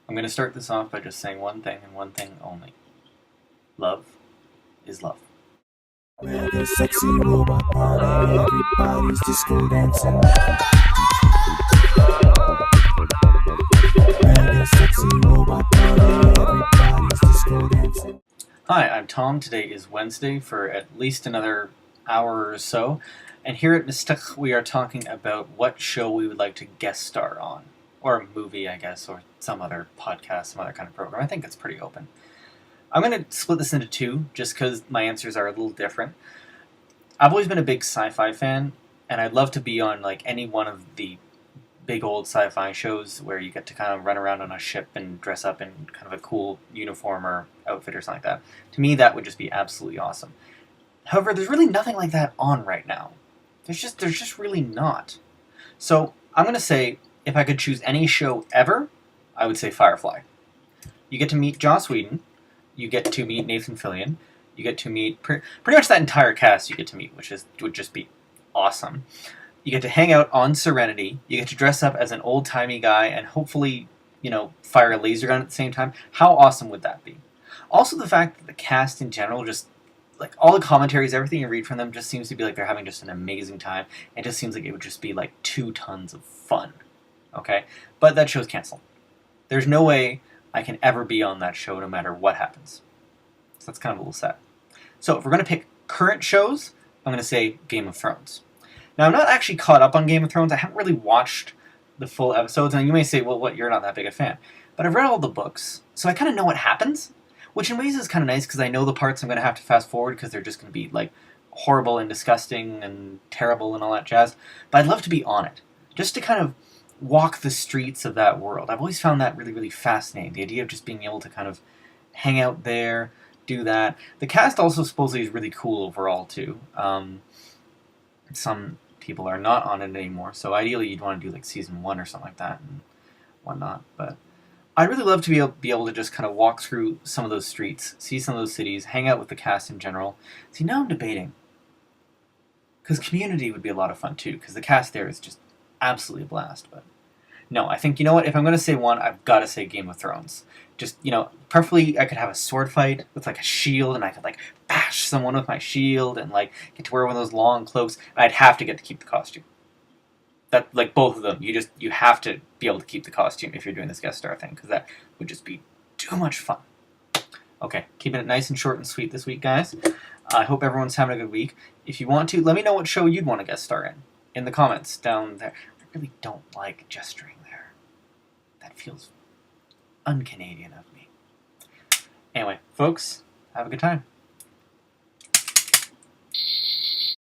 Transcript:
I'm going to start this off by just saying one thing and one thing only. Love is love. Mega sexy robot party, everybody's disco dancing. Mega sexy robot party, everybody's disco dancing. Hi, I'm Tom. Today is Wednesday for at least another hour or so, and here at Mistake we are talking about what show we would like to guest star on. Or a movie, I guess, or some other podcast, some other kind of program. I think it's pretty open. I'm going to split this into two, just because my answers are a little different. I've always been a big sci-fi fan, and I'd love to be on like any one of the big old sci-fi shows where you get to kind of run around on a ship and dress up in kind of a cool uniform or outfit or something like that. To me, that would just be absolutely awesome. However, there's really nothing like that on right now. There's just really not. So I'm going to say, if I could choose any show ever, I would say Firefly. You get to meet Joss Whedon, you get to meet Nathan Fillion, you get to meet pretty much that entire cast you get to meet, which would just be awesome. You get to hang out on Serenity, you get to dress up as an old-timey guy and hopefully, fire a laser gun at the same time. How awesome would that be? Also the fact that the cast in general just, like, all the commentaries, everything you read from them just seems to be like they're having just an amazing time. It just seems like it would just be like 2 tons of fun. Okay? But that show's canceled. There's no way I can ever be on that show no matter what happens. So that's kind of a little sad. So if we're going to pick current shows, I'm going to say Game of Thrones. Now, I'm not actually caught up on Game of Thrones. I haven't really watched the full episodes, and you may say, well, what, you're not that big a fan. But I've read all the books, so I kind of know what happens, which in ways is kind of nice because I know the parts I'm going to have to fast forward because they're just going to be, like, horrible and disgusting and terrible and all that jazz. But I'd love to be on it, just to kind of walk the streets of that world. I've always found that really, really fascinating, the idea of just being able to kind of hang out there, do that. The cast also supposedly is really cool overall, too. Some people are not on it anymore, so ideally you'd want to do like season 1 or something like that and whatnot. But I'd really love to be able to just kind of walk through some of those streets, see some of those cities, hang out with the cast in general. See, now I'm debating, because Community would be a lot of fun too, because the cast there is just absolutely a blast. But no, I think, you know what, if I'm going to say one, I've got to say Game of Thrones. Just, preferably I could have a sword fight with like a shield, and I could like bash someone with my shield, and like get to wear one of those long cloaks, and I'd have to get to keep the costume. That, like, both of them, you have to be able to keep the costume if you're doing this guest star thing, because that would just be too much fun. Okay, keeping it nice and short and sweet this week, guys. I hope everyone's having a good week. If you want to, let me know what show you'd want to guest star in the comments down there. I really don't like gesturing there. That feels un-Canadian of me. Anyway, folks, have a good time.